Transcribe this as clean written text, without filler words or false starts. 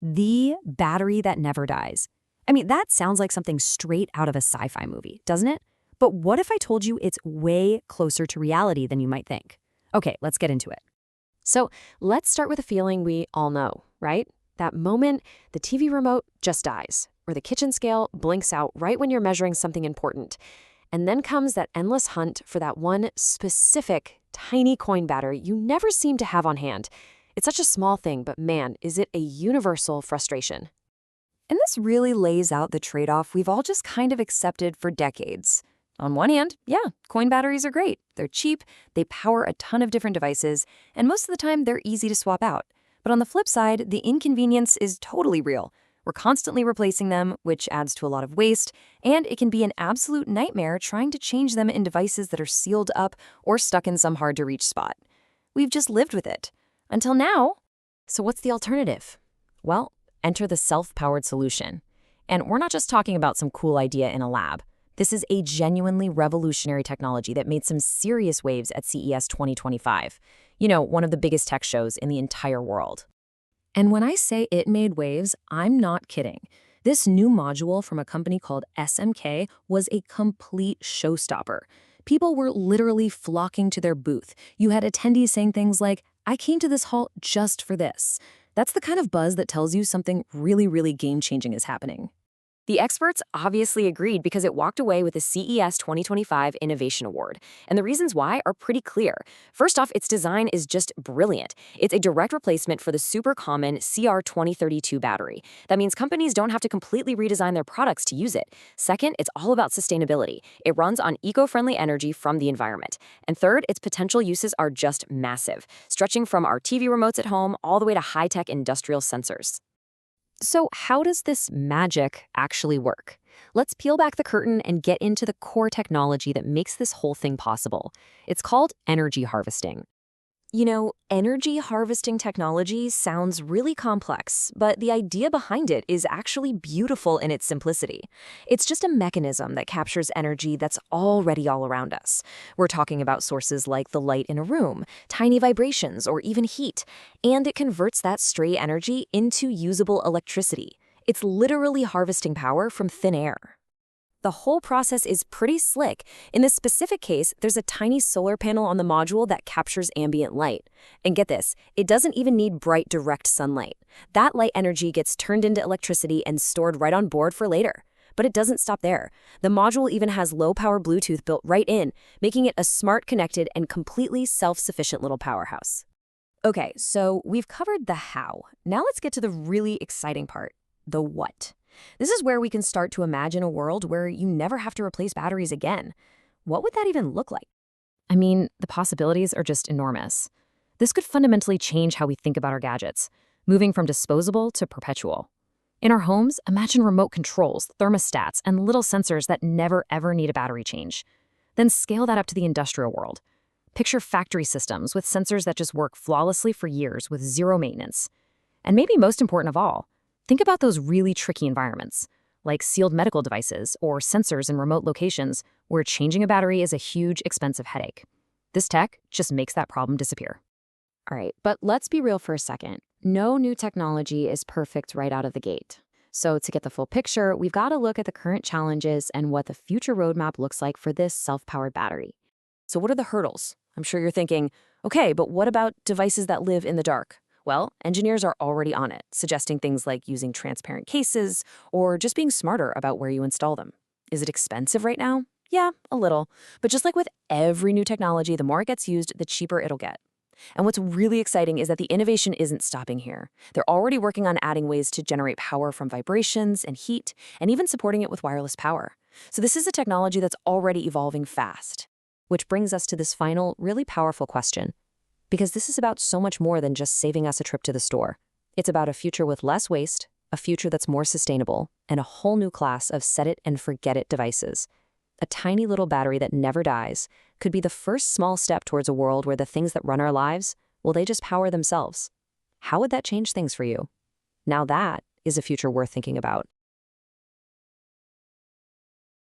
The battery that never dies. I mean, that sounds like something straight out of a sci-fi movie, doesn't it? But what if I told you it's way closer to reality than you might think? Okay, let's get into it. So let's start with a feeling we all know, right? That moment the TV remote just dies, or the kitchen scale blinks out right when you're measuring something important. And then comes that endless hunt for that one specific tiny coin battery you never seem to have on hand. It's such a small thing, but man, is it a universal frustration. And this really lays out the trade-off we've all just kind of accepted for decades. On one hand, yeah, coin batteries are great. They're cheap, they power a ton of different devices, and most of the time they're easy to swap out. But on the flip side, the inconvenience is totally real. We're constantly replacing them, which adds to a lot of waste, and it can be an absolute nightmare trying to change them in devices that are sealed up or stuck in some hard-to-reach spot. We've just lived with it. Until now. So what's the alternative? Well, enter the self-powered solution. And we're not just talking about some cool idea in a lab. This is a genuinely revolutionary technology that made some serious waves at CES 2025. One of the biggest tech shows in the entire world. And when I say it made waves, I'm not kidding. This new module from a company called SMK was a complete showstopper. People were literally flocking to their booth. You had attendees saying things like, "I came to this hall just for this." That's the kind of buzz that tells you something really, really game-changing is happening. The experts obviously agreed because it walked away with the CES 2025 Innovation Award. And the reasons why are pretty clear. First off, its design is just brilliant. It's a direct replacement for the super common CR2032 battery. That means companies don't have to completely redesign their products to use it. Second, it's all about sustainability. It runs on eco-friendly energy from the environment. And third, its potential uses are just massive, stretching from our TV remotes at home all the way to high-tech industrial sensors. So how does this magic actually work? Let's peel back the curtain and get into the core technology that makes this whole thing possible. It's called energy harvesting. Energy harvesting technology sounds really complex, but the idea behind it is actually beautiful in its simplicity. It's just a mechanism that captures energy that's already all around us. We're talking about sources like the light in a room, tiny vibrations, or even heat, and it converts that stray energy into usable electricity. It's literally harvesting power from thin air. The whole process is pretty slick. In this specific case, there's a tiny solar panel on the module that captures ambient light. And get this, it doesn't even need bright direct sunlight. That light energy gets turned into electricity and stored right on board for later. But it doesn't stop there. The module even has low-power Bluetooth built right in, making it a smart, connected, and completely self-sufficient little powerhouse. Okay, so we've covered the how. Now let's get to the really exciting part, the what. This is where we can start to imagine a world where you never have to replace batteries again. What would that even look like? I mean, the possibilities are just enormous. This could fundamentally change how we think about our gadgets, moving from disposable to perpetual. In our homes, imagine remote controls, thermostats, and little sensors that never ever need a battery change. Then scale that up to the industrial world. Picture factory systems with sensors that just work flawlessly for years with zero maintenance. And maybe most important of all, think about those really tricky environments, like sealed medical devices or sensors in remote locations where changing a battery is a huge, expensive headache. This tech just makes that problem disappear. All right, but let's be real for a second. No new technology is perfect right out of the gate. So to get the full picture, we've got to look at the current challenges and what the future roadmap looks like for this self-powered battery. So what are the hurdles? I'm sure you're thinking, okay, but what about devices that live in the dark? Well, engineers are already on it, suggesting things like using transparent cases or just being smarter about where you install them. Is it expensive right now? Yeah, a little. But just like with every new technology, the more it gets used, the cheaper it'll get. And what's really exciting is that the innovation isn't stopping here. They're already working on adding ways to generate power from vibrations and heat, and even supporting it with wireless power. So this is a technology that's already evolving fast. Which brings us to this final, really powerful question. Because this is about so much more than just saving us a trip to the store. It's about a future with less waste, a future that's more sustainable, and a whole new class of set-it-and-forget-it devices. A tiny little battery that never dies could be the first small step towards a world where the things that run our lives, well, they just power themselves. How would that change things for you? Now that is a future worth thinking about.